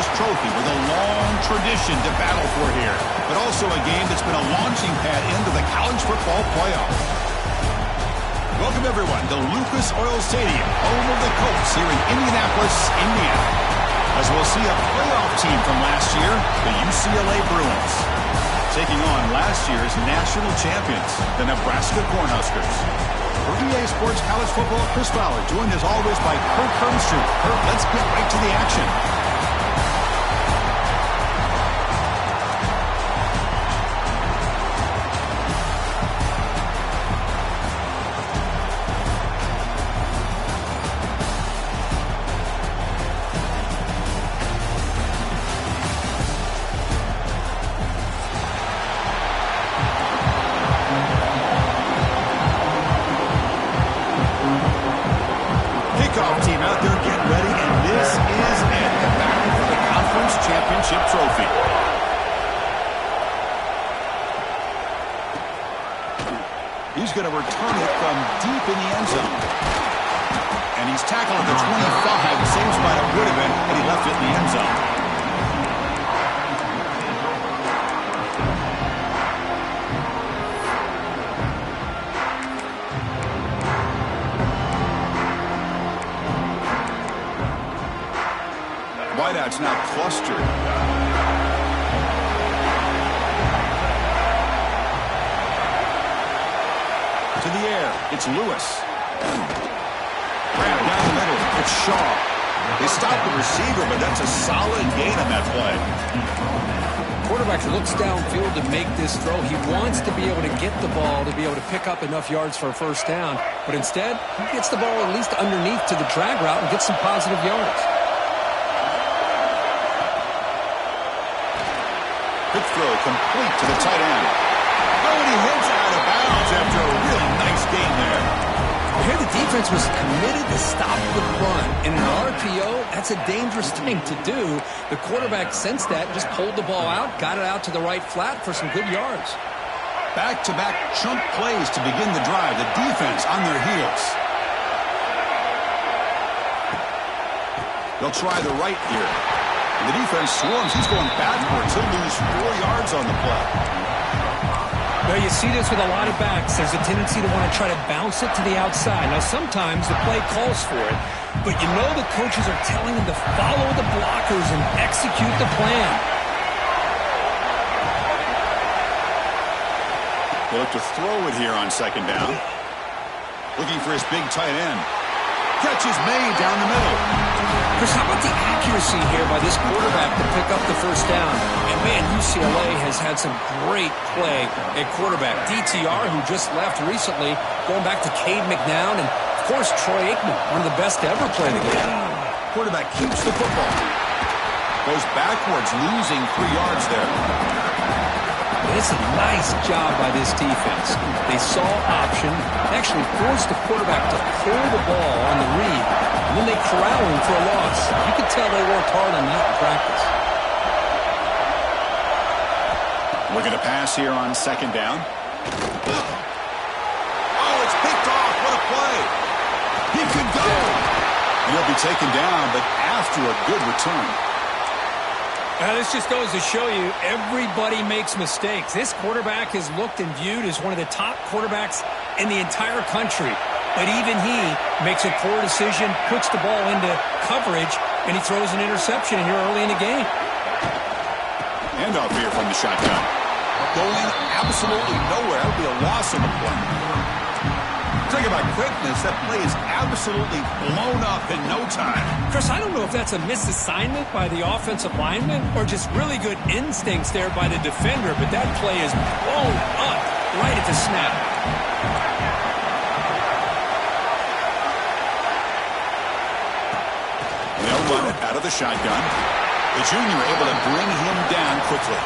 prestigious trophy with a long tradition to battle for here, but also a game that's been a launching pad into the college football playoff. Welcome, everyone, to Lucas Oil Stadium, home of the Colts here in Indianapolis, Indiana, as we'll see a playoff team from last year, the UCLA Bruins, taking on last year's national champions, the Nebraska Cornhuskers. For EA Sports College Football, Chris Fowler, joined as always by Kirk Hermstrom. Kirk, let's get right to the action. Trophy. He's going to return it from deep in the end zone. And he's tackled at the 25, the same spot it would have been had he left it in the end zone. Wideouts now clustered. To the air, it's Lewis. Grab down the middle, it's Shaw. They stopped the receiver, but that's a solid gain on that play. Quarterback looks downfield to make this throw. He wants to be able to get the ball to be able to pick up enough yards for a first down, but instead, he gets the ball at least underneath to the drag route and gets some positive yards. Quick throw complete to the tight end. Oh, and he heads out of bounds after a really nice gain there. Here the defense was committed to stop the run. In an RPO, that's a dangerous thing to do. The quarterback sensed that, just pulled the ball out, got it out to the right flat for some good yards. Back-to-back chunk plays to begin the drive. The defense on their heels. They'll try the right here. The defense swarms. He's going backwards. He'll lose 4 yards on the play. Well, you see this with a lot of backs. There's a tendency to want to try to bounce it to the outside. Now, sometimes the play calls for it, but you know the coaches are telling them to follow the blockers and execute the plan. They look to throw it here on second down. Looking for his big tight end. Catch is made down the middle. Chris, how about the accuracy here by this quarterback to pick up the first down? And, man, UCLA has had some great play at quarterback. DTR, who just left recently, going back to Cade McNown, and, of course, Troy Aikman, one of the best to ever play the game. Quarterback keeps the football. Goes backwards, losing 3 yards there. It's a nice job by this defense. They saw option, actually forced the quarterback to pull the ball on the read, and then they corral him for a loss. You could tell they worked hard on that in practice. Look at a pass here on second down. Oh, it's picked off. What a play. He could go. He'll be taken down, but after a good return. This just goes to show you everybody makes mistakes. This quarterback is looked and viewed as one of the top quarterbacks in the entire country. But even he makes a poor decision, puts the ball into coverage, and he throws an interception here early in the game. Handoff here from the shotgun. Going absolutely nowhere. That would be a loss of the play. Talking about quickness, that play is absolutely blown up in no time. Chris, I don't know if that's a misassignment by the offensive lineman or just really good instincts there by the defender, but that play is blown up right at the snap. They'll run it out of the shotgun. The junior able to bring him down quickly.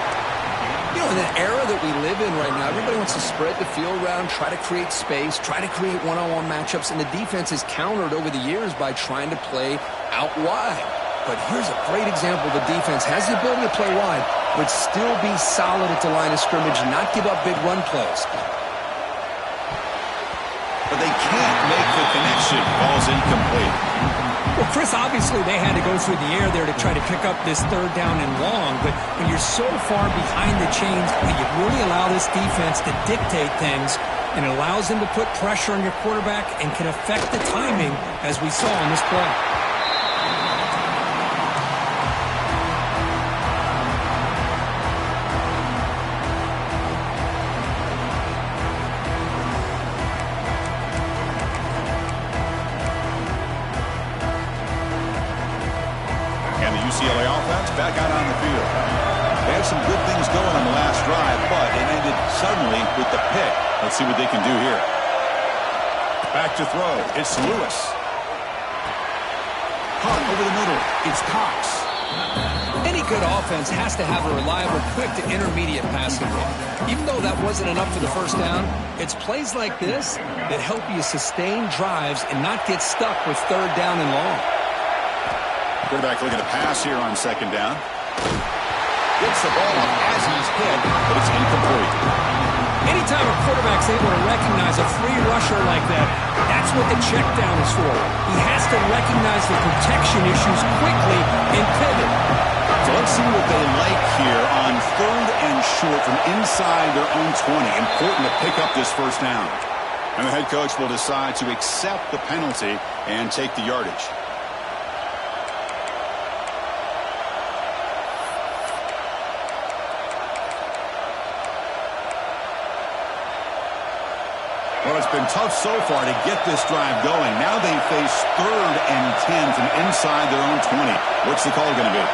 You know, in the era that we live in right now, everybody wants to spread the field around, try to create space, try to create one-on-one matchups, and the defense is countered over the years by trying to play out wide. But here's a great example. The defense has the ability to play wide, but still be solid at the line of scrimmage and not give up big run plays. But they can't make the connection. Ball's incomplete. Well, Chris, obviously they had to go through the air there to try to pick up this third down and long, but when you're so far behind the chains, you really allow this defense to dictate things, and it allows them to put pressure on your quarterback and can affect the timing, as we saw in this play. UCLA offense back out on the field. They had some good things going on the last drive, but it ended suddenly with the pick. Let's see what they can do here. Back to throw. It's Lewis. Caught over the middle. It's Cox. Any good offense has to have a reliable, quick to intermediate passing game. Even though that wasn't enough for the first down, it's plays like this that help you sustain drives and not get stuck with third down and long. Quarterback looking to pass here on second down. Gets the ball up as he's hit, but it's incomplete. Anytime a quarterback's able to recognize a free rusher like that, that's what the check down is for. He has to recognize the protection issues quickly and pivot. So let's see what they like here on third and short from inside their own 20. Important to pick up this first down. And the head coach will decide to accept the penalty and take the yardage. Well, it's been tough so far to get this drive going. Now they face third and 10 from inside their own 20. What's the call going to be?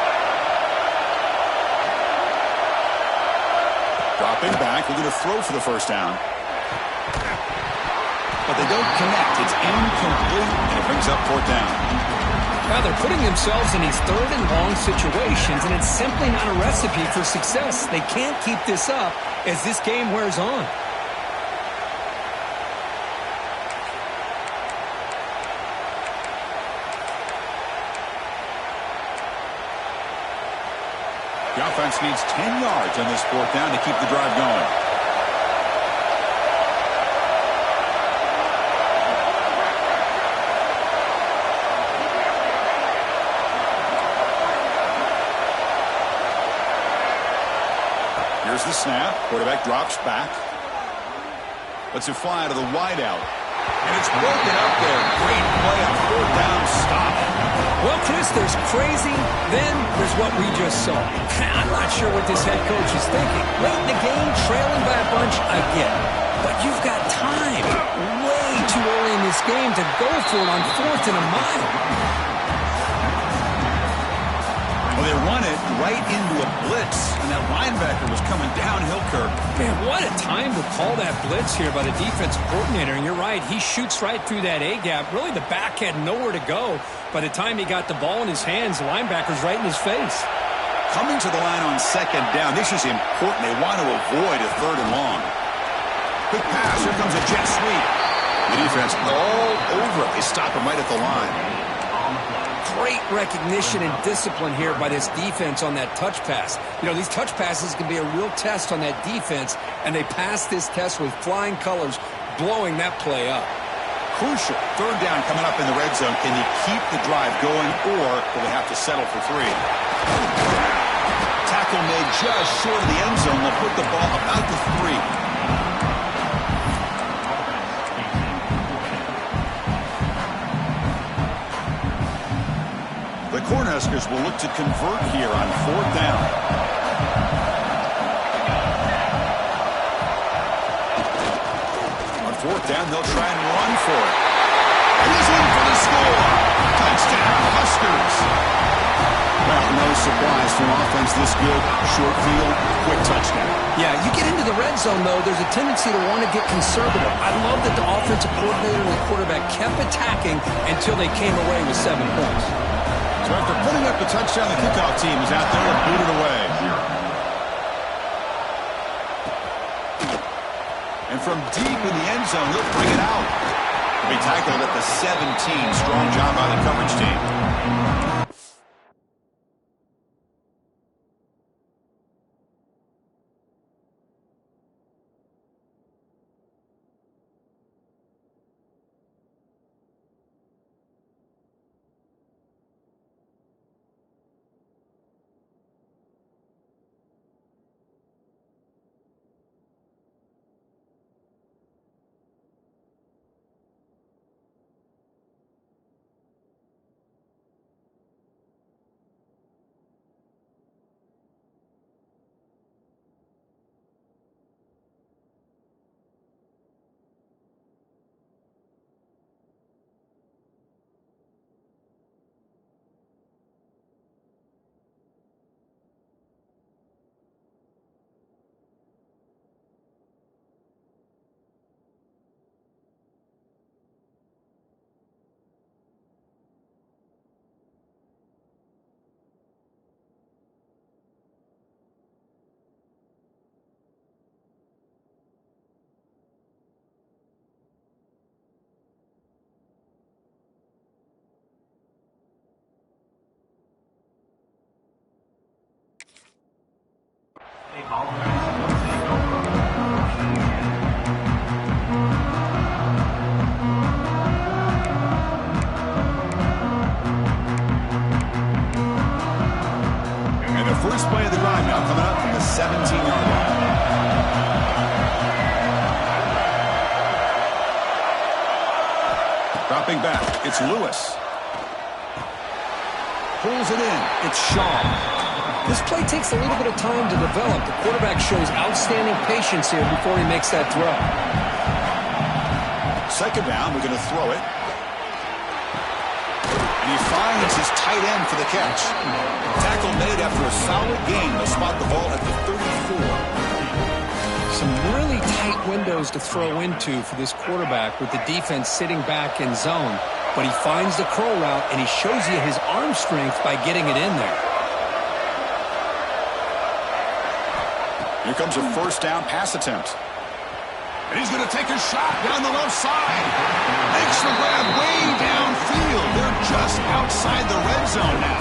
Dropping back, looking to throw for the first down. But they don't connect. It's incomplete, and it brings up fourth down. Now they're putting themselves in these third and long situations, and it's simply not a recipe for success. They can't keep this up as this game wears on. The offense needs 10 yards on this fourth down to keep the drive going. Here's the snap. Quarterback drops back. Lets it fly out of the wideout. And it's broken up there. Great play on fourth down stop. Well, Chris, there's crazy, then there's what we just saw. I'm not sure what this head coach is thinking. Late in the game, trailing by a bunch, I get it. But you've got time, way too early in this game to go for it on fourth and a mile. Well, they run it right into a blitz, and that linebacker was coming downhill, Kirk. Man, what a time to call that blitz here by the defensive coordinator. And you're right, he shoots right through that A-gap. Really, the back had nowhere to go. By the time he got the ball in his hands, the linebacker's right in his face. Coming to the line on second down, this is important. They want to avoid a third and long. Quick pass, here comes a jet sweep. The defense all over it. They stop him right at the line. Great recognition and discipline here by this defense on that touch pass. You know, these touch passes can be a real test on that defense, and they pass this test with flying colors, blowing that play up. Crucial. Third down coming up in the red zone. Can you keep the drive going, or will they have to settle for three? Tackle made just short of the end zone. They'll put the ball about the 3. The Cornhuskers will look to convert here on fourth down. On fourth down, they'll try and run for it. And he's in for the score. Touchdown, Huskers. Well, no surprise from offense this good. Short field, quick touchdown. Yeah, you get into the red zone, though, there's a tendency to want to get conservative. I love that the offensive coordinator and the quarterback kept attacking until they came away with 7 points. So after putting up the touchdown, the kickoff team is out there to boot it away. And from deep in the end zone, they'll bring it out. They tackled at the 17. Strong job by the coverage team. first play of the drive now coming up from the 17-yard line. Dropping back, it's Lewis. Pulls it in, it's Shaw. This play takes a little bit of time to develop. The quarterback shows outstanding patience here before he makes that throw. Second down, we're going to throw it. And he finds his tight end for the catch. Tackle made after a solid gain. They'll spot the ball at the 34. Some really tight windows to throw into for this quarterback with the defense sitting back in zone. But he finds the curl route, and he shows you his arm strength by getting it in there. Here comes a first down pass attempt. And he's going to take a shot down the left side. Makes the grab way downfield. They're just outside the red zone now.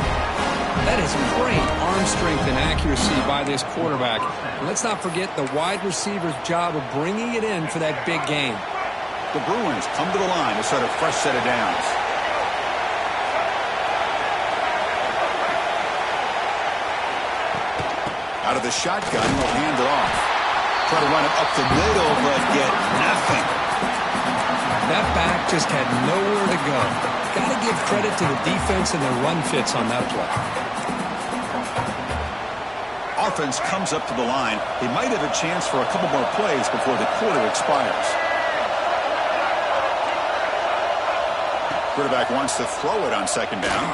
That is great arm strength and accuracy by this quarterback. And let's not forget the wide receiver's job of bringing it in for that big game. The Bruins come to the line to start a fresh set of downs. Out of the shotgun, he'll hand it off. Try to run it up the middle, but get nothing. That back just had nowhere to go. Got to give credit to the defense and their run fits on that play. Offense comes up to the line. They might have a chance for a couple more plays before the quarter expires. Quarterback wants to throw it on second down.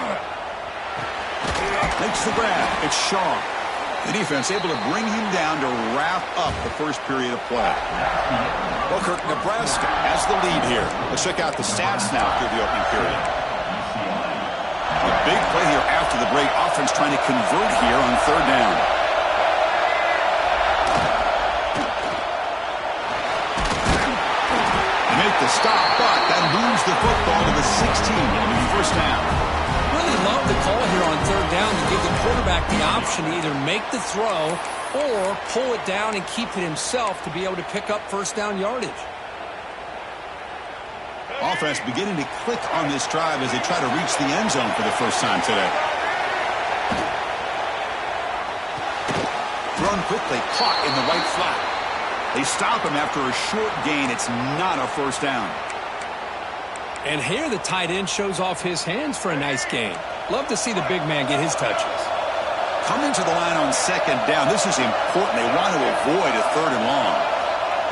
Makes the grab. It's Shaw. The defense able to bring him down to wrap up the first period of play. Well, Kirk, Nebraska has the lead here. Let's check out the stats now through the opening period. A big play here after the break. Offense trying to convert here on third down. They make the stop, but that moves the football to the 16. It'll be first down. Really love the call here on third down to give the quarterback the option to either make the throw or pull it down and keep it himself to be able to pick up first down yardage. Offense beginning to click on this drive as they try to reach the end zone for the first time today. Thrown quickly, caught in the right flat. They stop him after a short gain. It's not a first down. And here the tight end shows off his hands for a nice gain. Love to see the big man get his touches. Coming to the line on second down. This is important. They want to avoid a third and long.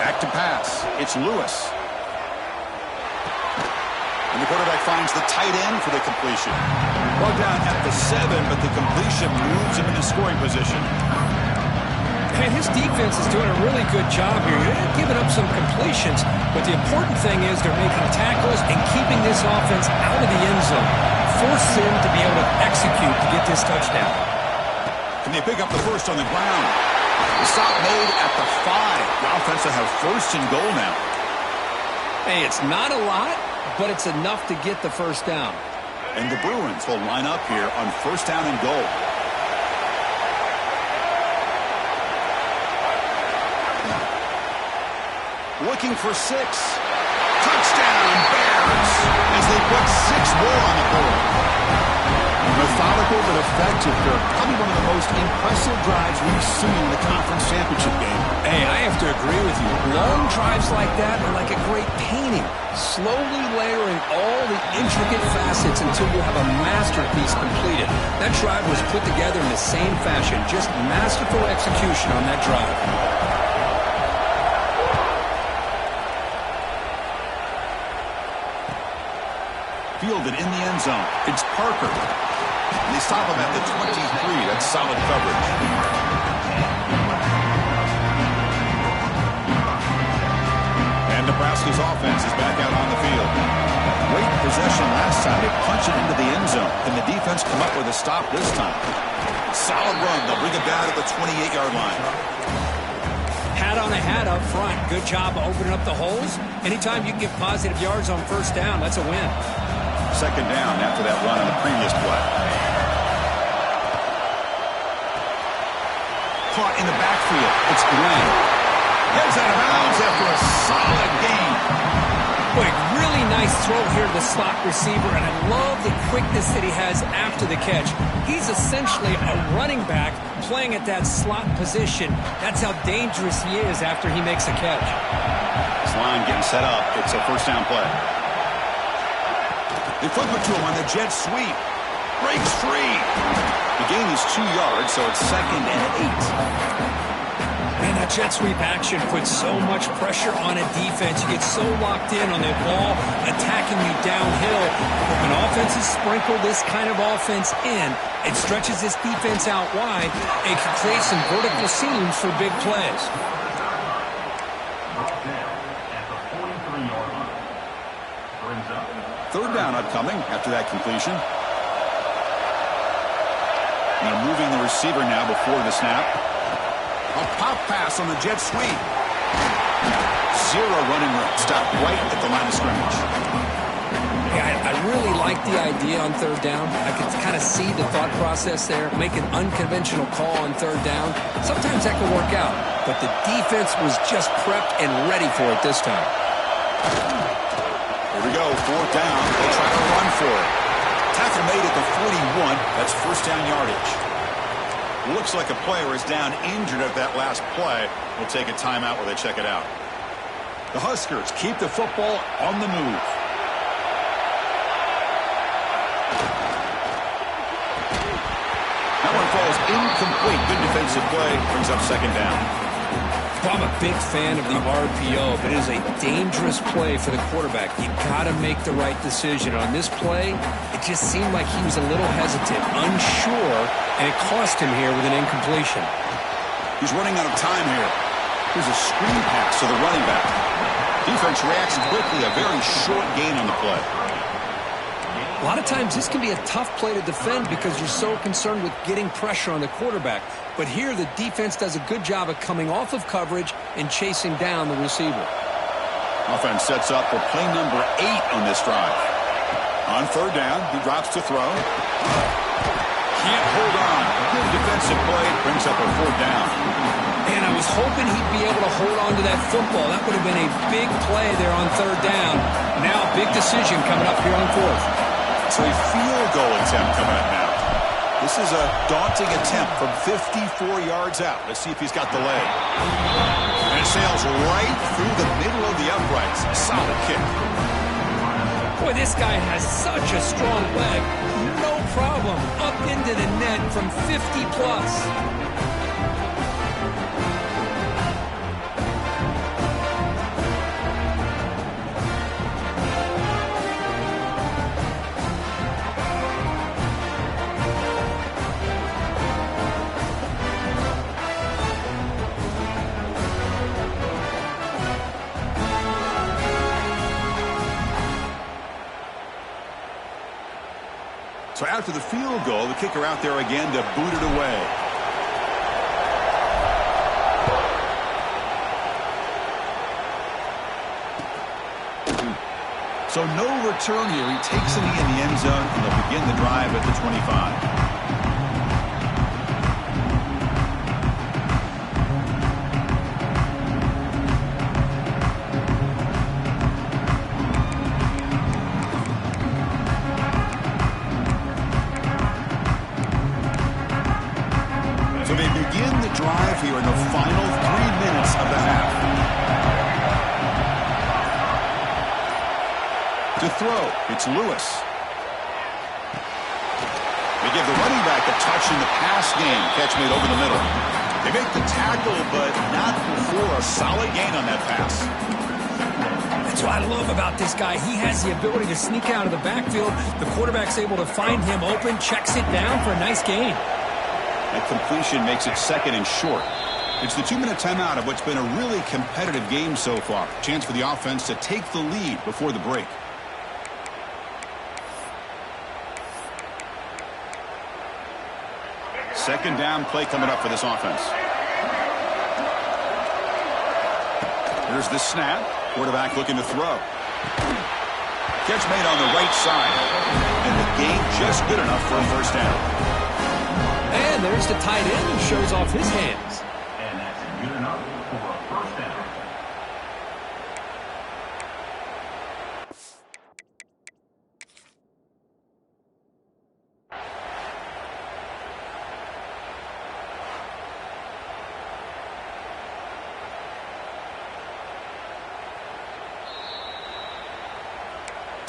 Back to pass. It's Lewis. And the quarterback finds the tight end for the completion. Brought down at the 7, but the completion moves him into scoring position. And his defense is doing a really good job here. They're giving up some completions, but the important thing is they're making tackles and keeping this offense out of the end zone. Force them to be able to execute to get this touchdown. Can they pick up the first on the ground? The stop made at the 5. The offense will have first and goal now. Hey, it's not a lot, but it's enough to get the first down. And the Bruins will line up here on first down and goal. Looking for 6. Touchdown, Bears, as they put 6 more on the board. Methodical but effective. Probably one of the most impressive drives we've seen in the conference championship game. Hey, I have to agree with you. Long drives like that are like a great painting. Slowly layering all the intricate facets until you have a masterpiece completed. That drive was put together in the same fashion. Just masterful execution on that drive. Fielded in the end zone. It's Parker. And they stop him at the 23. That's solid coverage. And Nebraska's offense is back out on the field. Great possession last time. They punch it into the end zone. Can the defense come up with a stop this time? Solid run. They'll bring it down to the 28-yard line. Hat on a hat up front. Good job opening up the holes. Anytime you can get positive yards on first down, that's a win. Second down after that run on the previous play. Caught in the backfield. It's Glenn. Gets out of bounds after a solid gain. Boy, really nice nice throw here to the slot receiver, and I love the quickness that he has after the catch. He's essentially a running back playing at that slot position. That's how dangerous he is after he makes a catch. This line getting set up. It's a first down play. They flip it to him on the jet sweep. Breaks free. The gain is 2 yards, so it's 2nd and 8. And that jet sweep action puts so much pressure on a defense. You get so locked in on their ball attacking you downhill. But when offenses sprinkle this kind of offense in, it stretches this defense out wide and can create some vertical seams for big plays. Third down upcoming after that completion. And moving the receiver now before the snap. A pop pass on the jet sweep. Zero running room. Stopped right at the line of scrimmage. Yeah, I really like the idea on third down. I can kind of see the thought process there. Make an unconventional call on third down. Sometimes that can work out. But the defense was just prepped and ready for it this time. Here we go. Fourth down. They'll try to run for it. Tackle made at the 41. That's first down yardage. Looks like a player is down injured at that last play. We'll take a timeout while they check it out. The Huskers keep the football on the move. That one falls incomplete. Good defensive play. Brings up second down. Well, I'm a big fan of the RPO, but it is a dangerous play for the quarterback. You've got to make the right decision. On this play, it just seemed like he was a little hesitant, unsure, and it cost him here with an incompletion. He's running out of time here. Here's a screen pass to the running back. Defense reacts quickly. A very short gain on the play. A lot of times this can be a tough play to defend because you're so concerned with getting pressure on the quarterback. But here the defense does a good job of coming off of coverage and chasing down the receiver. Offense sets up for play number 8 on this drive. On third down, he drops to throw. Can't hold on. Good defensive play. Brings up a fourth down. And I was hoping he'd be able to hold on to that football. That would have been a big play there on third down. Now big decision coming up here on fourth. So a field goal attempt coming up now. This is a daunting attempt from 54 yards out. Let's see if he's got the leg. And it sails right through the middle of the uprights. A solid kick. Boy, this guy has such a strong leg. No problem. Up into the net from 50 plus. So after the field goal, the kicker out there again to boot it away. So no return here. He takes a knee in the end zone, and they'll begin the drive at the 25. Here in the final 3 minutes of the half. To throw, it's Lewis. They give the running back a touch in the pass game. Catch made over the middle. They make the tackle, but not before a solid gain on that pass. That's what I love about this guy. He has the ability to sneak out of the backfield. The quarterback's able to find him open, checks it down for a nice gain. That completion makes it second and short. It's the 2-minute timeout of what's been a really competitive game so far. Chance for the offense to take the lead before the break. Second down play coming up for this offense. Here's the snap. Quarterback looking to throw. Catch made on the right side. And the gain just good enough for a first down. And there's the tight end who shows off his hands. And that's good enough for a first down.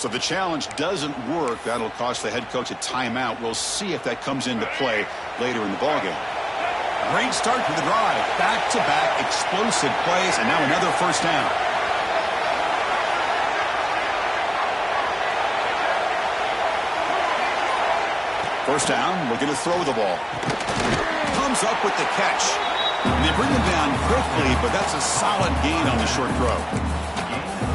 So the challenge doesn't work. That'll cost the head coach a timeout. We'll see if that comes into play later in the ballgame. Great start to the drive. Back-to-back explosive plays, and now another first down. First down, looking to throw the ball. Comes up with the catch. And they bring him down quickly, but that's a solid gain on the short throw.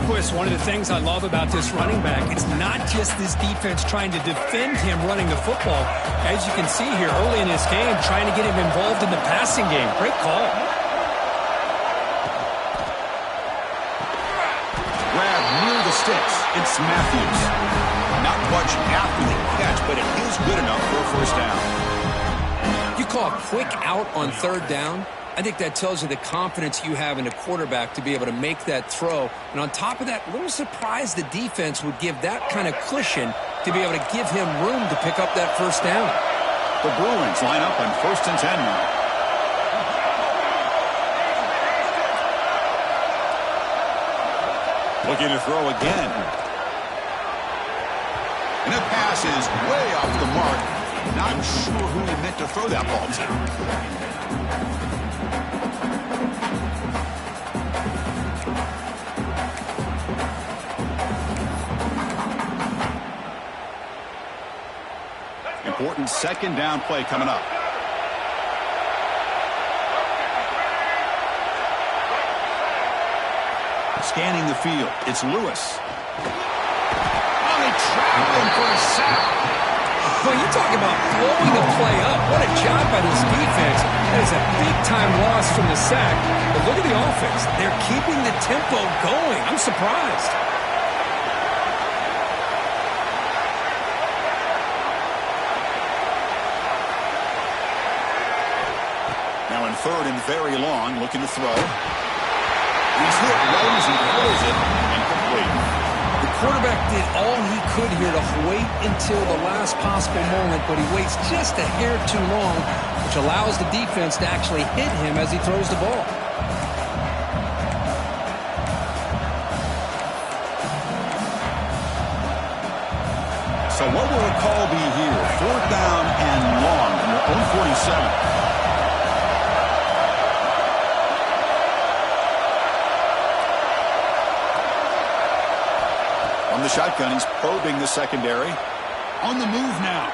Chris, one of the things I love about this running back, it's not just this defense trying to defend him running the football. As you can see here early in this game, trying to get him involved in the passing game. Great call. Grab near the sticks. It's Matthews. Not much after the catch, but it is good enough for a first down. You call a quick out on third down. I think that tells you the confidence you have in a quarterback to be able to make that throw. And on top of that, a little surprised the defense would give that kind of cushion to be able to give him room to pick up that first down. The Bruins line up on 1st and 10 now. Looking to throw again. And the pass is way off the mark. Not sure who he meant to throw that ball to. Important second down play coming up. Scanning the field. It's Lewis. Oh, they trapped him for a sack. Well, you talk about blowing the play up. What a job by this defense. That is a big-time loss from the sack. But look at the offense. They're keeping the tempo going. I'm surprised. Now in 3rd and very long, looking to throw. He's hit, runs, and throws it, incomplete. The quarterback did all he could here to wait until the last possible moment, but he waits just a hair too long, which allows the defense to actually hit him as he throws the ball. So what will the call be here? 4th down and long from their own 47. On the shotgun, he's probing the secondary. On the move now.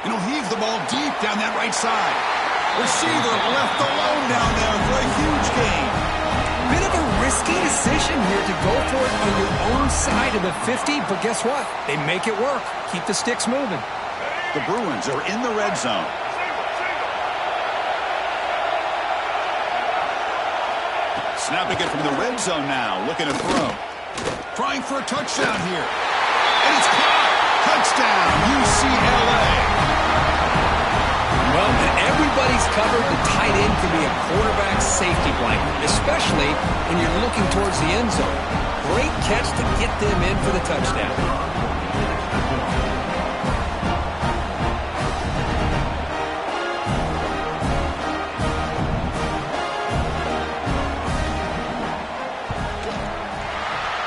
And he'll heave the ball deep down that right side. Receiver left alone down there for a huge gain. Bit of a risky decision here to go for it on your own side of the 50, but guess what? They make it work. Keep the sticks moving. The Bruins are in the red zone. Snapping it from the red zone now, looking to throw. Trying for a touchdown here. And it's caught. Touchdown, UCLA. Well, when everybody's covered, the tight end can be a quarterback safety blanket, especially when you're looking towards the end zone. Great catch to get them in for the touchdown.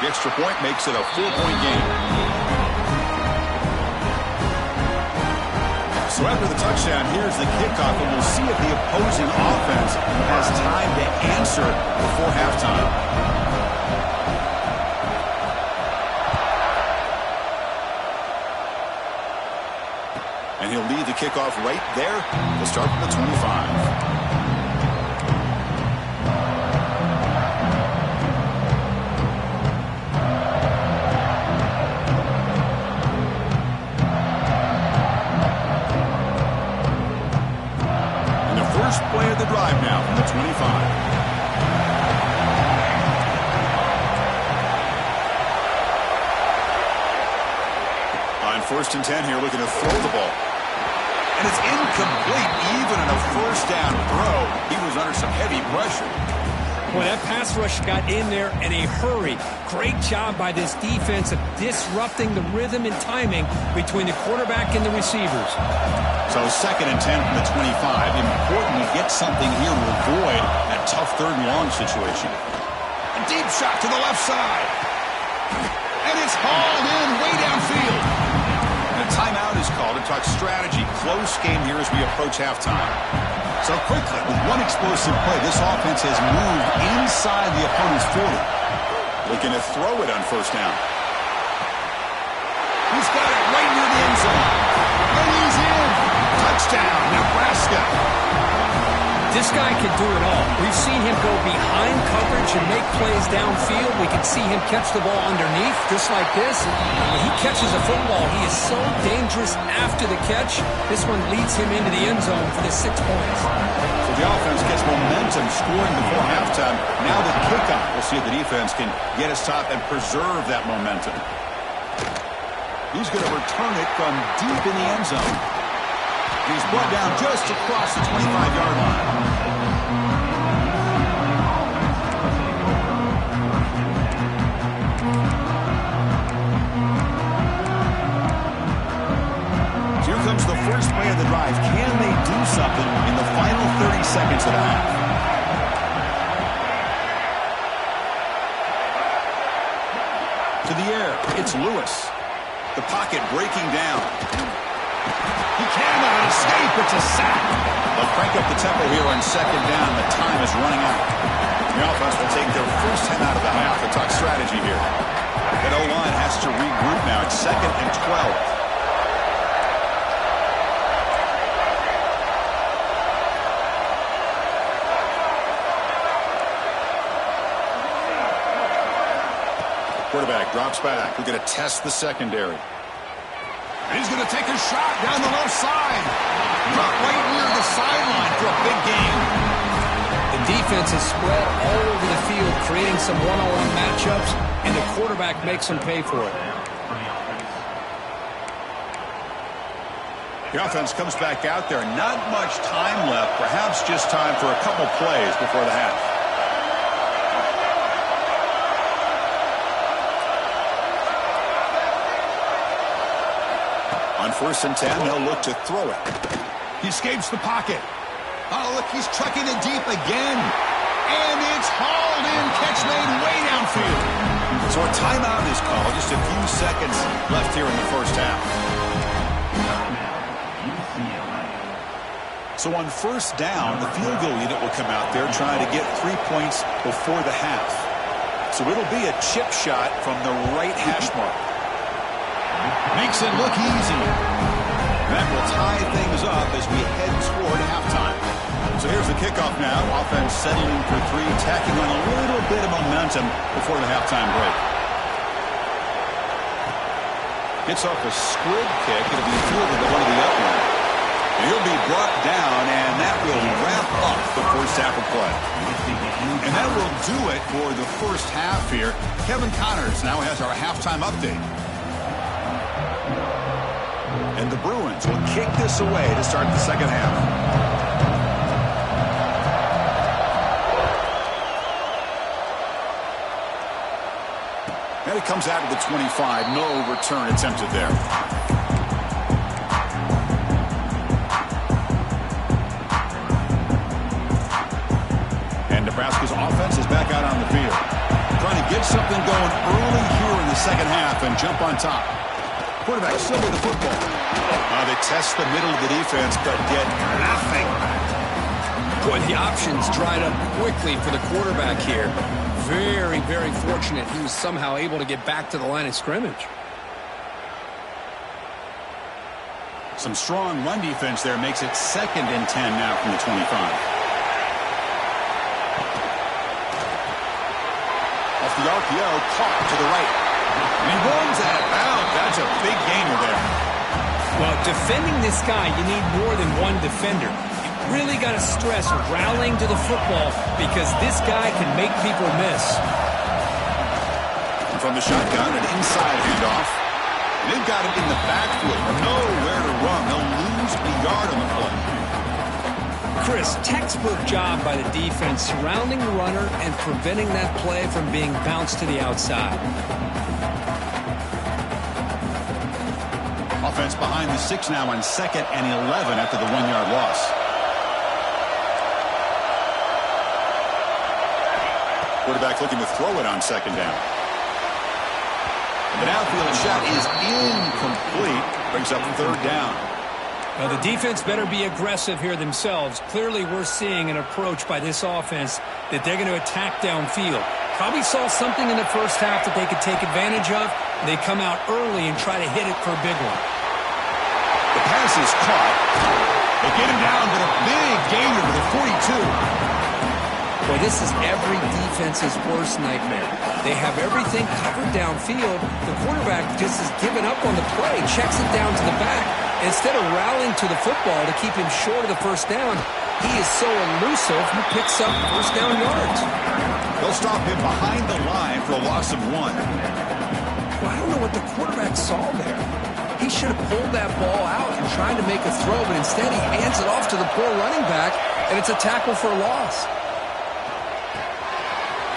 The extra point makes it a 4-point game. So after the touchdown, here's the kickoff, and we'll see if the opposing offense has time to answer before halftime. And he'll lead the kickoff right there. We'll start from the 25. Play of the drive now from the 25. On 1st and 10 here, looking to throw the ball. And it's incomplete, even in a first down throw. He was under some heavy pressure. Well, that pass rush got in there in a hurry. Great job by this defense of disrupting the rhythm and timing between the quarterback and the receivers. So 2nd and 10 from the 25. Important to get something here to avoid that tough 3rd and long situation. A deep shot to the left side. And it's hauled in way downfield. And a timeout is called to talk strategy. Close game here as we approach halftime. So quickly, with one explosive play, this offense has moved inside the opponent's 40. Looking to throw it on first down. He's got it right near the end zone. And he's in. Touchdown, Nebraska. This guy can do it all. We've seen him go behind coverage and make plays downfield. We can see him catch the ball underneath, just like this. When he catches a football, he is so dangerous after the catch. This one leads him into the end zone for the 6 points. So the offense gets momentum scoring before halftime. Now the kickoff. We'll see if the defense can get a stop and preserve that momentum. He's going to return it from deep in the end zone. He's brought down just across the 25-yard line. So here comes the first play of the drive. Can they do something in the final 30 seconds of the half? To the air, it's Lewis. The pocket breaking down. He cannot escape. It's a sack. They'll crank up the tempo here on second down. The time is running out. The offense will take their first 10 out of the half. A tough strategy here. That O-line has to regroup now. It's 2nd and 12. Quarterback drops back. We're going to test the secondary. And he's going to take a shot down the left side. Drop right near the sideline for a big gain. The defense is spread all over the field, creating some one-on-one matchups, and the quarterback makes them pay for it. The offense comes back out there. Not much time left. Perhaps just time for a couple plays before the half. On 1st and 10, they'll look to throw it. He escapes the pocket. Oh, look, he's trucking it deep again. And it's hauled in. Catch made way downfield. So a timeout is called. Just a few seconds left here in the first half. So on 1st down, the field goal unit will come out there trying to get 3 points before the half. So it'll be a chip shot from the right hash mark. Makes it look easy. That will tie things up as we head toward halftime. So here's the kickoff now. Offense settling for 3, tacking on a little bit of momentum before the halftime break. Gets off a squib kick. It'll be fielded to one of the upright. And he'll be brought down, and that will wrap up the first half of play. And that will do it for the first half here. Kevin Connors now has our halftime update. And the Bruins will kick this away to start the second half. And it comes out of the 25. No return attempted there. And Nebraska's offense is back out on the field. Trying to get something going early here in the second half and jump on top. Quarterback still with the football. They test the middle of the defense, but get nothing. Boy, the options dried up quickly for the quarterback here. Very, very fortunate he was somehow able to get back to the line of scrimmage. Some strong run defense there makes it 2nd and 10 now from the 25. Off the RPO, caught to the right. And he runs out of bounds. That's a big gainer there. Well, defending this guy, you need more than one defender. You really got to stress rallying to the football because this guy can make people miss. And from the shotgun, an inside handoff. And they've got him in the backfield. Nowhere to run. They'll lose a yard on the play. Chris, textbook job by the defense surrounding the runner and preventing that play from being bounced to the outside. Offense behind the 6 now on 2nd and 11 after the 1-yard loss. Quarterback looking to throw it on 2nd down. The downfield shot is incomplete. Brings up third down. Well, the defense better be aggressive here themselves. Clearly, we're seeing an approach by this offense that they're going to attack downfield. Probably saw something in the first half that they could take advantage of. They come out early and try to hit it for a big one. The pass is caught. They get him down, but a big gainer to the 42. Boy, this is every defense's worst nightmare. They have everything covered downfield. The quarterback just has given up on the play, checks it down to the back. Instead of rallying to the football to keep him short of the first down, he is so elusive, he picks up first down yards. They'll stop him behind the line for a loss of 1. Well, I don't know what the quarterback saw there. He should have pulled that ball out and tried to make a throw, but instead he hands it off to the poor running back, and it's a tackle for a loss.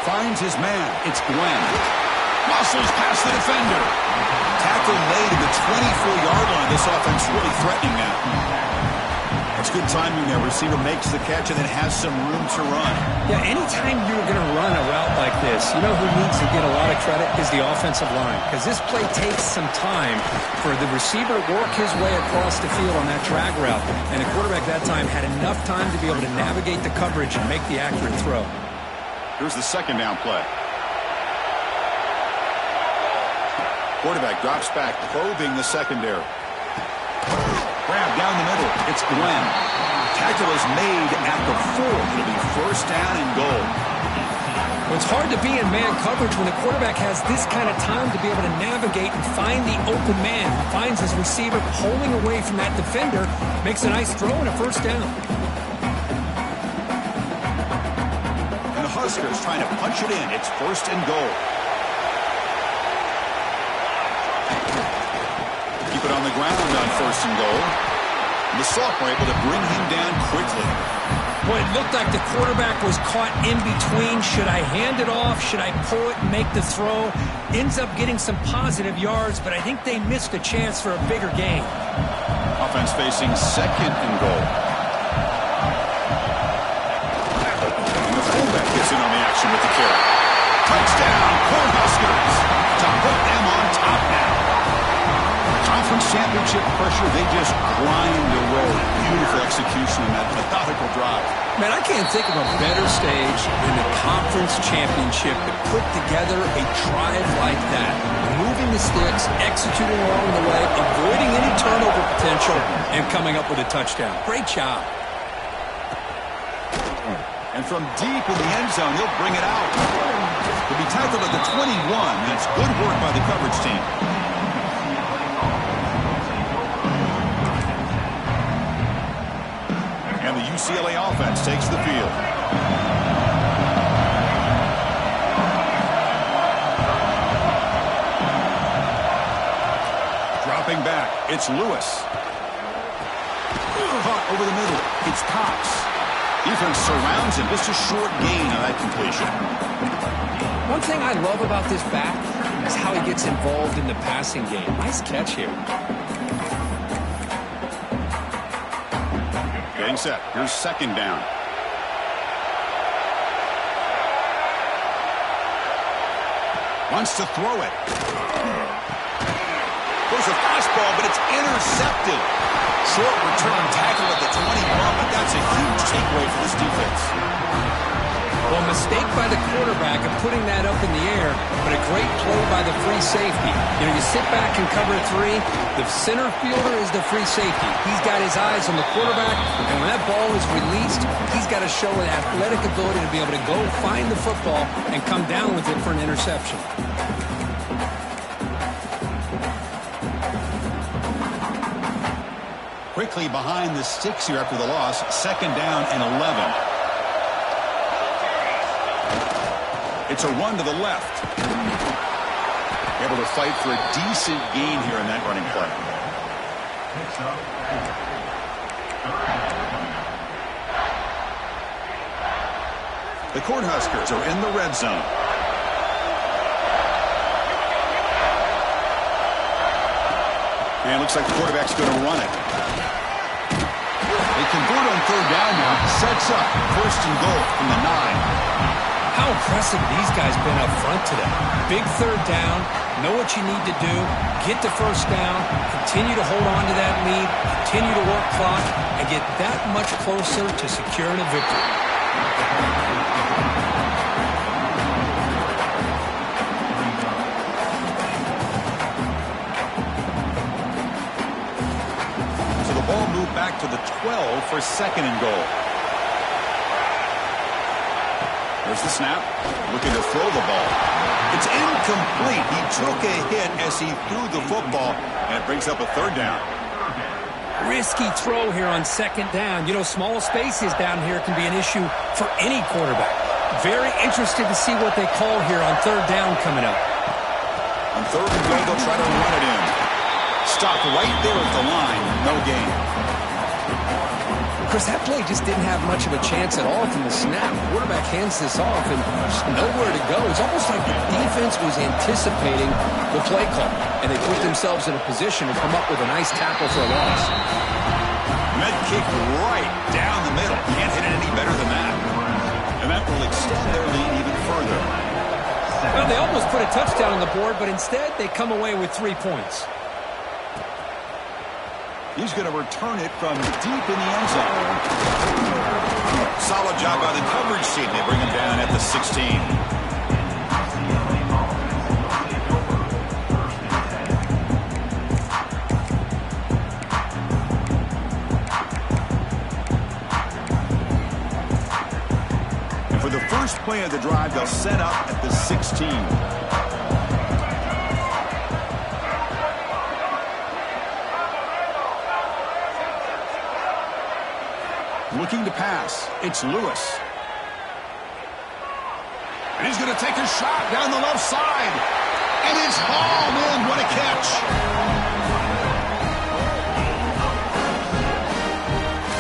Finds his man. It's Glenn. Muscles past the defender. Tackle made at the 24-yard line. This offense really threatening now. That's good timing there. Receiver makes the catch and then has some room to run. Yeah, anytime you're going to run a route like this, you know who needs to get a lot of credit is the offensive line. Because this play takes some time for the receiver to work his way across the field on that drag route. And the quarterback that time had enough time to be able to navigate the coverage and make the accurate throw. Here's the second down play. Quarterback drops back, probing the secondary. Grab down the middle. It's Glenn. Tackle is made at the 4. It'll be first down and goal. Well, it's hard to be in man coverage when the quarterback has this kind of time to be able to navigate and find the open man. Finds his receiver pulling away from that defender. Makes a nice throw and a first down. Huskers trying to punch it in. It's first and goal. Keep it on the ground on first and goal. And the sophomore able to bring him down quickly. Boy, it looked like the quarterback was caught in between. Should I hand it off? Should I pull it and make the throw? Ends up getting some positive yards, but I think they missed a chance for a bigger gain. Offense facing second and goal. Gets in on the action with the carry. Touchdown, Cornhuskers to put them on top now. Conference championship pressure, they just grind away. Beautiful execution in that methodical drive. Man, I can't think of a better stage than the conference championship to put together a drive like that. Moving the sticks, executing along the way, avoiding any turnover potential, and coming up with a touchdown. Great job. And from deep in the end zone, he'll bring it out. He'll be tackled at the 21. That's good work by the coverage team. And the UCLA offense takes the field. Dropping back, it's Lewis. Caught over the middle, it's Cox. Defense surrounds him. Just a short gain on that completion. One thing I love about this back is how he gets involved in the passing game. Nice catch here. Getting set. Here's second down. Wants to throw it. Goes a fastball, but it's intercepted. Short return tackle at the 21, but that's a huge takeaway for this defense. Well, mistake by the quarterback of putting that up in the air, but a great play by the free safety. You know, you sit back and cover 3. The center fielder is the free safety. He's got his eyes on the quarterback, and when that ball is released, he's got to show an athletic ability to be able to go find the football and come down with it for an interception. Quickly behind the sticks here after the loss. Second down and 11. It's a run to the left. Able to fight for a decent gain here in that running play. The Cornhuskers are in the red zone. And it looks like the quarterback's going to run it. They convert on third down now. Sets up first and goal from the 9. How impressive these guys been up front today. Big third down, know what you need to do, get the first down, continue to hold on to that lead, continue to work clock, and get that much closer to securing a victory. So the ball moved back to the 12 for second and goal. There's the snap, looking to throw the ball. It's incomplete. He took a hit as he threw the football, and it brings up a third down. Risky throw here on second down. You know, small spaces down here can be an issue for any quarterback. Very interested to see what they call here on third down coming up. On third and goal, they'll try to run it in. Stop right there at the line. No gain. Chris, that play just didn't have much of a chance at all from the snap. The quarterback hands this off and just nowhere to go. It's almost like the defense was anticipating the play call, and they put themselves in a position to come up with a nice tackle for a loss. Med kick right down the middle. Can't hit it any better than that. And that will extend their lead even further. Well, they almost put a touchdown on the board, but instead they come away with 3 points. He's going to return it from deep in the end zone. Solid job by the coverage team. They bring him down at the 16. And for the first play of the drive, they'll set up at the 16. Looking to pass. It's Lewis. And he's going to take a shot down the left side. And it's hauled in. What a catch.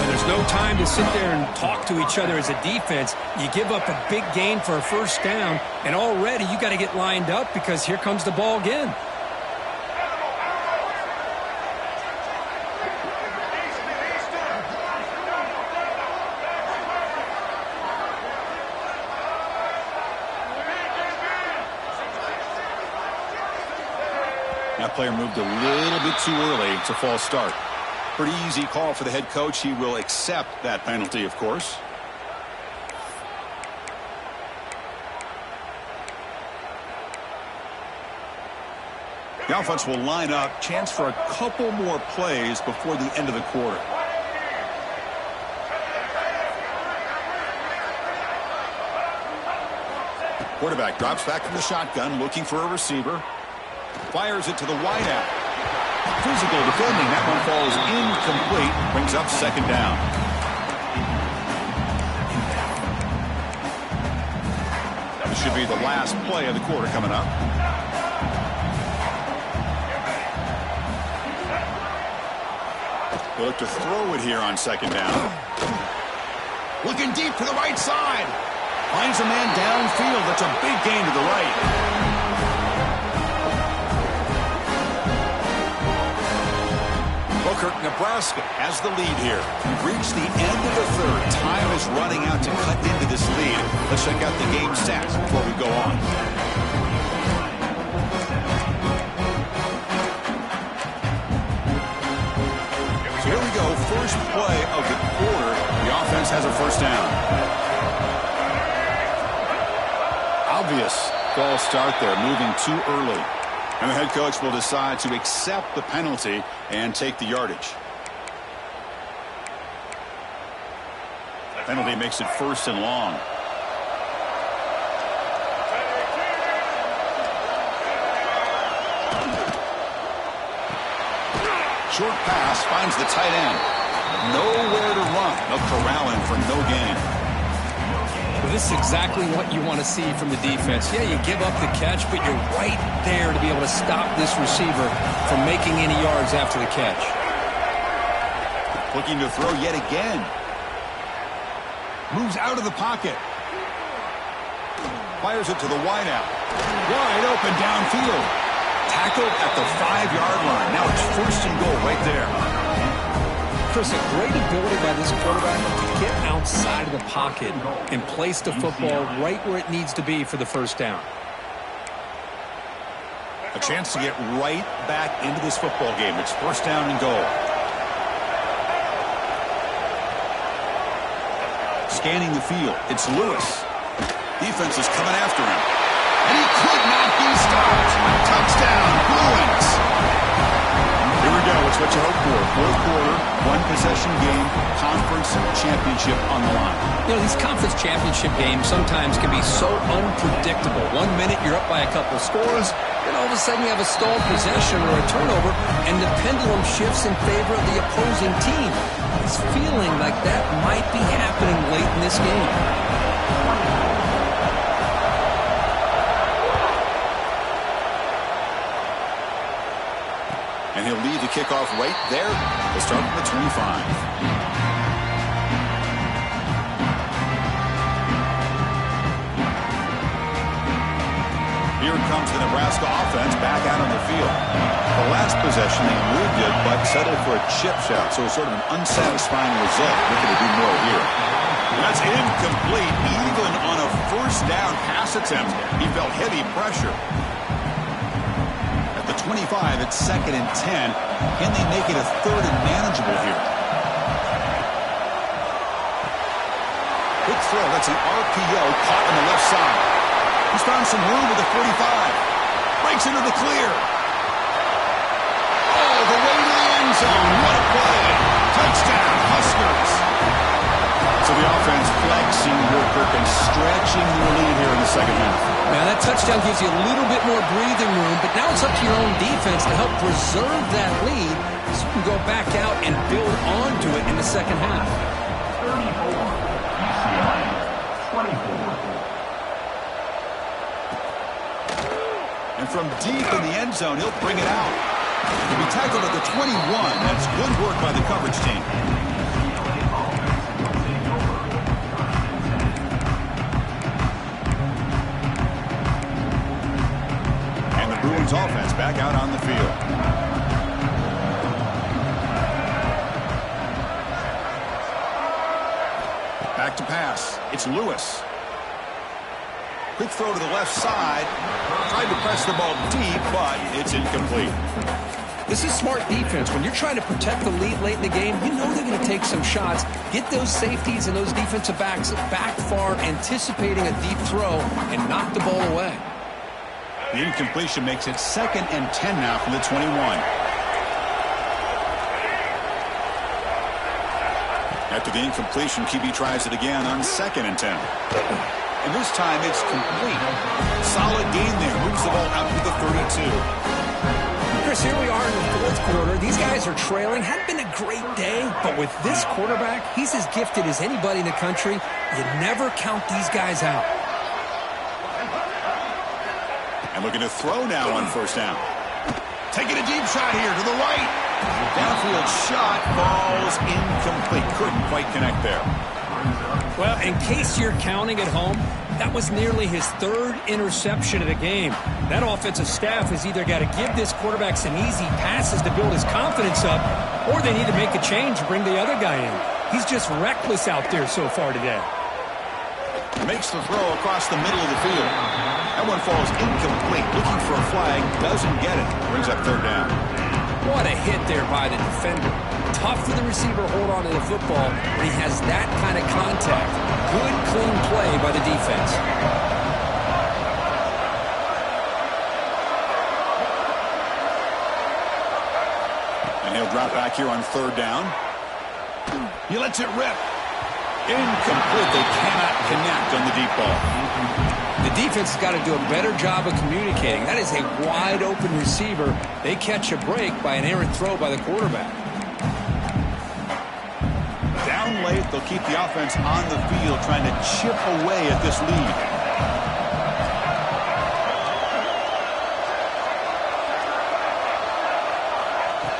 And there's no time to sit there and talk to each other as a defense. You give up a big gain for a first down, and already you got to get lined up because here comes the ball again. That player moved a little bit too early. It's a false start. Pretty easy call for the head coach. He will accept that penalty, of course. The offense will line up. Chance for a couple more plays before the end of the quarter. Quarterback drops back from the shotgun, looking for a receiver. Fires it to the wideout. Physical defending. That one falls incomplete. Brings up second down. This should be the last play of the quarter coming up. They look to throw it here on second down. Looking deep to the right side. Finds a man downfield. That's a big gain to the right. Nebraska has the lead here. We've reached the end of the third. Time is running out to cut into this lead. Let's check out the game stats before we go on. So here we go. First play of the quarter. The offense has a first down. Obvious false start there, moving too early. And the head coach will decide to accept the penalty and take the yardage. Penalty makes it first and long. Short pass finds the tight end. Nowhere to run. They'll corral him for no gain. Well, this is exactly what you want to see from the defense. Yeah, you give up the catch, but you're right there to be able to stop this receiver from making any yards after the catch. Looking to throw yet again. Moves out of the pocket. Fires it to the wideout. Wide open downfield. Tackled at the 5-yard line. Now it's first and goal right there. Chris, a great ability by this quarterback to get outside of the pocket and place the football right where it needs to be for the first down. A chance to get right back into this football game. It's first down and goal. Scanning the field. It's Lewis. Defense is coming after him. And he could not be stopped. Touchdown, Bruins. Here we go. It's what you hope for. Fourth quarter, one-possession game, conference championship on the line. You know, these conference championship games sometimes can be so unpredictable. 1 minute you're up by a couple scores, then all of a sudden you have a stalled possession or a turnover, and the pendulum shifts in favor of the opposing team. It's feeling like that might be happening late in this game. And he'll lead the kickoff right there. We'll start from the 25. Here comes the Nebraska offense back out on the field. The last possession, they moved it, but settled for a chip shot, so it's sort of an unsatisfying result. Looking to do more here. That's incomplete. Even on a first down pass attempt, he felt heavy pressure. At the 25, it's 2nd and 10. Can they make it a 3rd and manageable here? Quick throw. That's an RPO caught on the left side. He's found some room with the 45. Breaks into the clear. Oh, the way to the end zone. What a play. Touchdown, Huskers. So the offense flexing real quick and stretching their lead here in the second half. Now that touchdown gives you a little bit more breathing room, but now it's up to your own defense to help preserve that lead so you can go back out and build onto it in the second half. 34, UCLA, 24. And from deep in the end zone, he'll bring it out. He'll be tackled at the 21. That's good work by the coverage team. And the Bruins offense back out on the field. Back to pass. It's Lewis. Quick throw to the left side. Tried to press the ball deep, but it's incomplete. This is smart defense. When you're trying to protect the lead late in the game, you know they're going to take some shots, get those safeties and those defensive backs back far, anticipating a deep throw, and knock the ball away. The incompletion makes it 2nd and 10 now from the 21. After the incompletion, QB tries it again on 2nd and 10. And this time it's complete. Solid gain there. Moves the ball out to the 32. Chris, here we are in the 4th quarter. These guys are trailing. Hadn't been a great day, but with this quarterback, he's as gifted as anybody in the country. You never count these guys out. And looking to throw now on first down. Taking a deep shot here to the right. Downfield shot falls incomplete. Couldn't quite connect there. Well, in case you're counting at home, that was nearly his 3rd interception of the game. That offensive staff has either got to give this quarterback some easy passes to build his confidence up, or they need to make a change to bring the other guy in. He's just reckless out there so far today. Makes the throw across the middle of the field. That one falls incomplete. Looking for a flag. Doesn't get it. Brings up 3rd down. What a hit there by the defender. Tough for the receiver to hold on to the football when he has that kind of contact. Good, clean play by the defense. And he'll drop back here on 3rd down. He lets it rip. Incomplete. They cannot connect on the deep ball. The defense has got to do a better job of communicating. That is a wide-open receiver. They catch a break by an errant throw by the quarterback. Down late, they'll keep the offense on the field trying to chip away at this lead.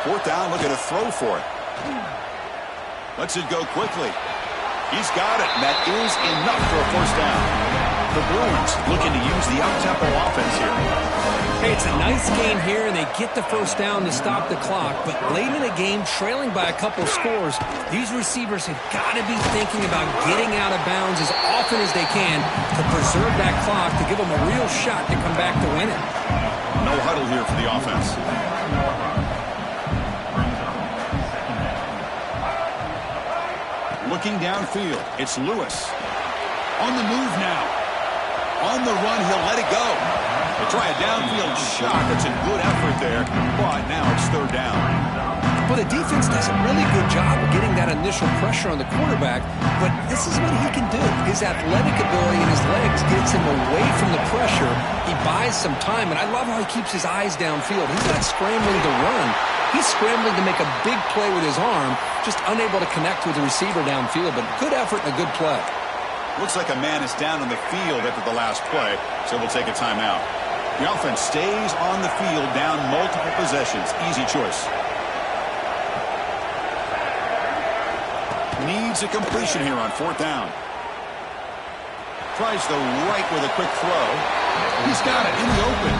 Fourth down, looking to throw for it. Lets it go quickly. He's got it, and that is enough for a first down. The Bruins looking to use the up-tempo offense here. Hey, it's a nice game here, and they get the first down to stop the clock. But late in the game, trailing by a couple scores, these receivers have got to be thinking about getting out of bounds as often as they can to preserve that clock to give them a real shot to come back to win it. No huddle here for the offense. Looking downfield, it's Lewis. On the move now. On the run, he'll let it go. They try a downfield shot. That's a good effort there, but now it's third down. Well, the defense does a really good job of getting that initial pressure on the quarterback, but this is what he can do. His athletic ability and his legs gets him away from the pressure. He buys some time, and I love how he keeps his eyes downfield. He's not scrambling to run. He's scrambling to make a big play with his arm, just unable to connect with the receiver downfield, but good effort and a good play. Looks like a man is down on the field after the last play, so we'll take a timeout. The offense stays on the field, down multiple possessions. Easy choice. Needs a completion here on fourth down. Tries the right with a quick throw. He's got it in the open.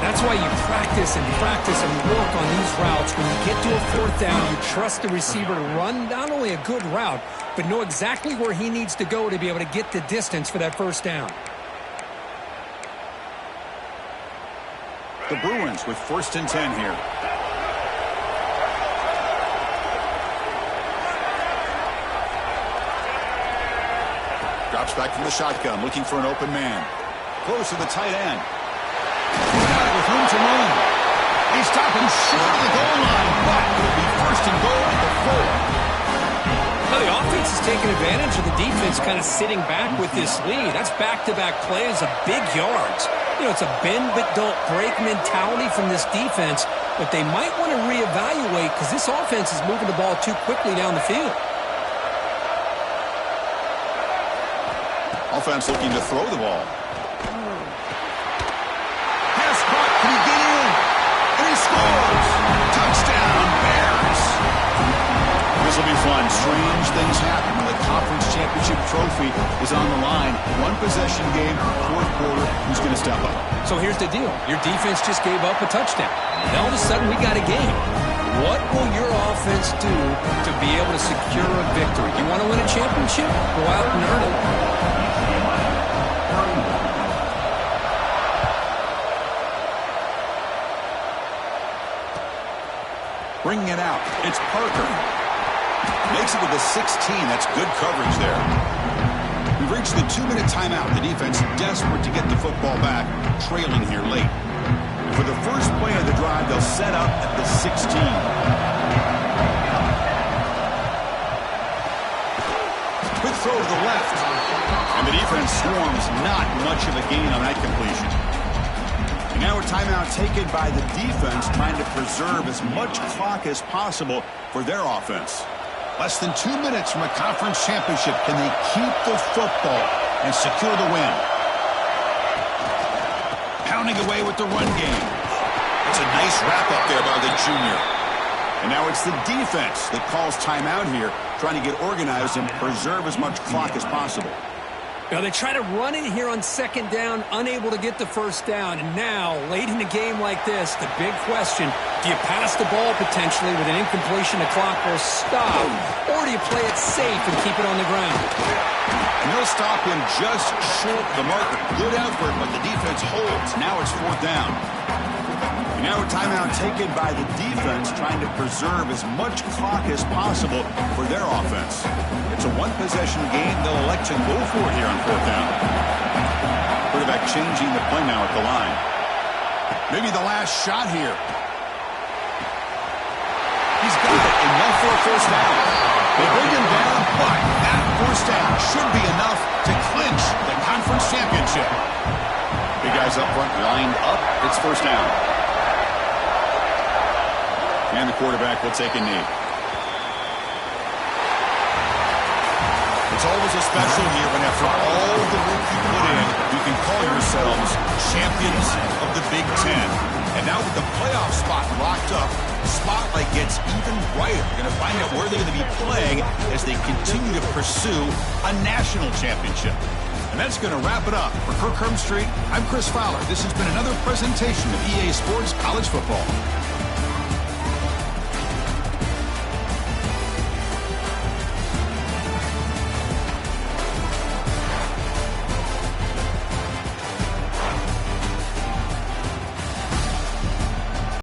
That's why you practice and work on these routes. When you get to a fourth down, you trust the receiver to run not only a good route, but know exactly where he needs to go to be able to get the distance for that first down. The Bruins with 1st and 10 here. Drops back from the shotgun, looking for an open man. Close to the tight end. He's got it with room to run. He's stopping short of the goal line, but it'll be 1st and goal at the 4. Well, the offense is taking advantage of the defense kind of sitting back with this lead. That's back-to-back plays of big yards. You know, it's a bend-but-don't-break mentality from this defense, but they might want to reevaluate because this offense is moving the ball too quickly down the field. Offense looking to throw the ball. Pass caught. Can he get in? And he scores. Touchdown, Bears. This will be fun. Strange things happen when the conference championship trophy is on the line. One possession game, fourth quarter. Who's going to step up? So here's the deal. Your defense just gave up a touchdown. Now all of a sudden we got a game. What will your offense do to be able to secure a victory? You want to win a championship? Go out and earn it. Bringing it out. It's Parker. Makes it with a 16. That's good coverage there. We've reached the 2-minute timeout. The defense desperate to get the football back, trailing here late. For the first play of the drive, they'll set up at the 16. Quick throw to the left. And the defense swarms not much of a gain on that completion. And now a timeout taken by the defense, trying to preserve as much clock as possible for their offense. Less than 2 minutes from a conference championship. Can they keep the football and secure the win? Pounding away with the run game. It's a nice wrap-up there by the junior. And now it's the defense that calls timeout here, trying to get organized and preserve as much clock as possible. Now they try to run it here on 2nd down, unable to get the first down. And now, late in a game like this, the big question, do you pass the ball potentially with an incompletion, the clock will stop? Or do you play it safe and keep it on the ground? And they'll stop him just short of the marker. Good effort, but the defense holds. Now it's 4th down. And now a timeout taken by the defense, trying to preserve as much clock as possible for their offense. It's a one-possession game. They'll elect to go for it here on 4th down. Quarterback changing the play now at the line. Maybe the last shot here. He's got it. Enough for a first down. They bring him down, but that first down should be enough to clinch the conference championship. Big guys up front lined up. It's first down. And the quarterback will take a knee. It's always a special year when after all the work you put in, you can call yourselves champions of the Big Ten. And now with the playoff spot locked up, the spotlight gets even brighter. We're going to find out where they're going to be playing as they continue to pursue a national championship. And that's going to wrap it up. For Kirk Street, I'm Chris Fowler. This has been another presentation of EA Sports College Football.